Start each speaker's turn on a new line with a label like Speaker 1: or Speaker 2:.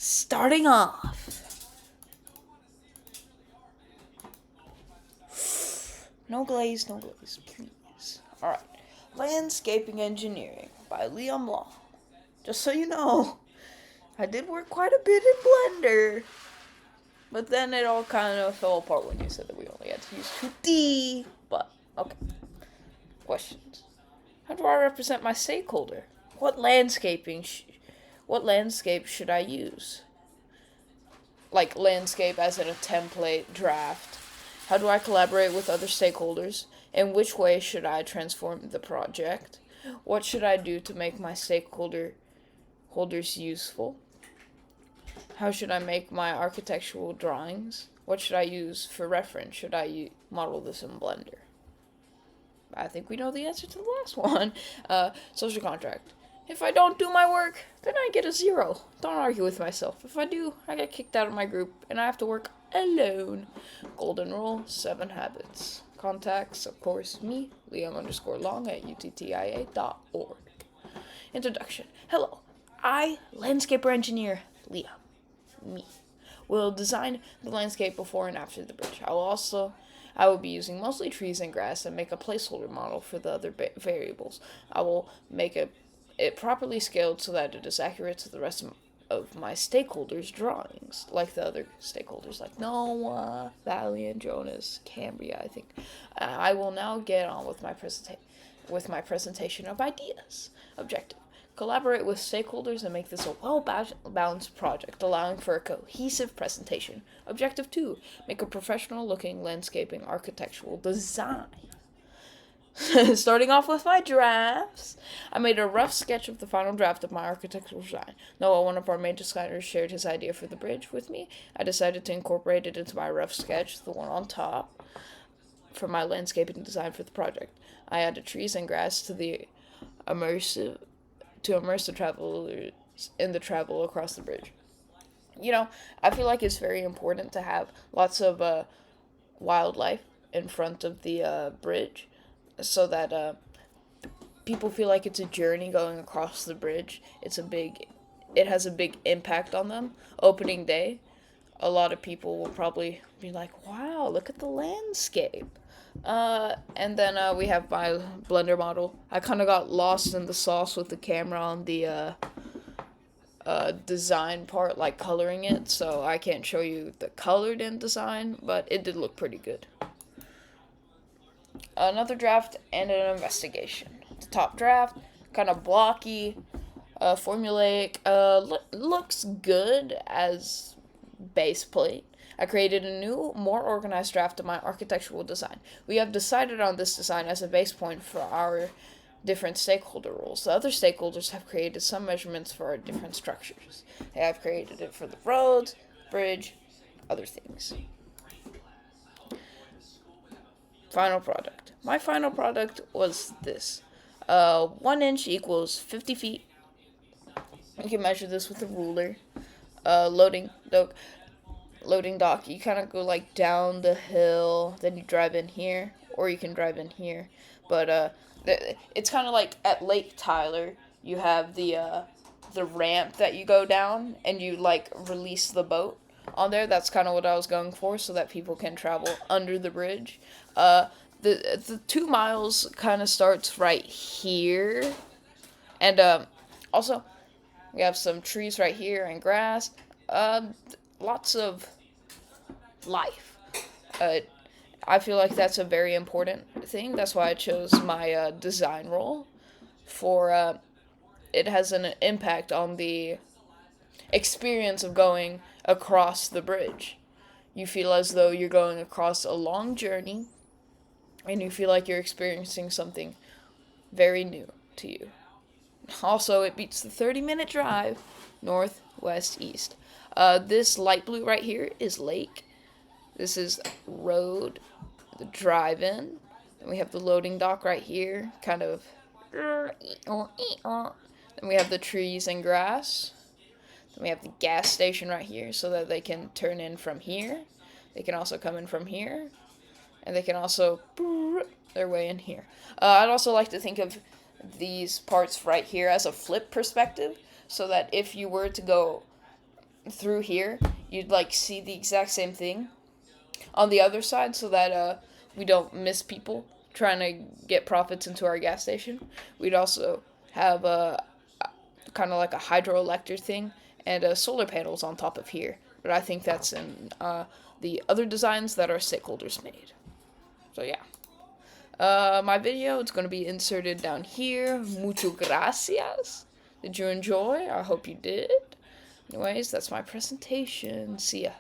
Speaker 1: Starting off. No glaze, please. Alright. Landscaping Engineering by Liam Law. Just so you know, I did work quite a bit in Blender. But then it all kind of fell apart when you said that we only had to use 2D. But, okay. Questions. How do I represent my stakeholder? What landscape should I use? Like landscape as in a template draft. How do I collaborate with other stakeholders? In which way should I transform the project? What should I do to make my stakeholders useful? How should I make my architectural drawings? What should I use for reference? Should I model this in Blender? I think we know the answer to the last one. Social contract. If I don't do my work, then I get a 0. Don't argue with myself. If I do, I get kicked out of my group, and I have to work alone. Golden rule, 7 habits. Contacts, of course, me, Liam_Long at uttia.org. Introduction. Hello, I, landscaper engineer, Liam, me, will design the landscape before and after the bridge. I will be using mostly trees and grass and make a placeholder model for the other variables. I will make it properly scaled so that it is accurate to the rest of my stakeholders' drawings, like the other stakeholders, like Noah, Valiant, Jonas, Cambria, I think. I will now get on with my presentation of ideas. Objective. Collaborate with stakeholders and make this a well-balanced project, allowing for a cohesive presentation. Objective 2. Make a professional-looking landscaping architectural design. Starting off with my drafts, I made a rough sketch of the final draft of my architectural design. Noah, one of our main designers, shared his idea for the bridge with me. I decided to incorporate it into my rough sketch, the one on top, for my landscaping design for the project. I added trees and grass to immerse the travelers in the travel across the bridge. You know, I feel like it's very important to have lots of wildlife in front of the bridge, so that people feel like it's a journey going across the bridge. It has a big impact on them. Opening day, a lot of people will probably be like, wow, look at the landscape. And then we have my Blender model. I kind of got lost in the sauce with the camera on the design part, like coloring it, so I can't show you the colored in design, but it did look pretty good. Another draft and an investigation. The top draft, kind of blocky, formulaic, looks good as base plate. I created a new, more organized draft of my architectural design. We have decided on this design as a base point for our different stakeholder roles. The other stakeholders have created some measurements for our different structures. They have created it for the roads, bridge, other things. Final product. My final product was this. 1 inch equals 50 feet. You can measure this with a ruler. Loading dock. You kind of go like down the hill, then you drive in here, or you can drive in here. But it's kind of like at Lake Tyler. You have the ramp that you go down, and you like release the boat on there. That's kind of what I was going for, so that people can travel under the bridge. The 2 miles kind of starts right here, and also we have some trees right here and grass. Lots of life. I feel like that's a very important thing. That's why I chose my design role. It has an impact on the experience of going across the bridge. You feel as though you're going across a long journey, and you feel like you're experiencing something very new to you. Also, it beats the 30-minute drive north, west, east. This light blue right here is lake. This is road, the drive-in. Then we have the loading dock right here, kind of. Then we have the trees and grass. Then we have the gas station right here, so that they can turn in from here. They can also come in from here. And they can also their way in here. I'd also like to think of these parts right here as a flip perspective, so that if you were to go through here, you'd like see the exact same thing on the other side, so that we don't miss people trying to get profits into our gas station. We'd also have kind of like a hydroelectric thing and solar panels on top of here. But I think that's in the other designs that our stakeholders made. So yeah. My video, it's going to be inserted down here. Mucho gracias. Did you enjoy? I hope you did. Anyways, that's my presentation. See ya.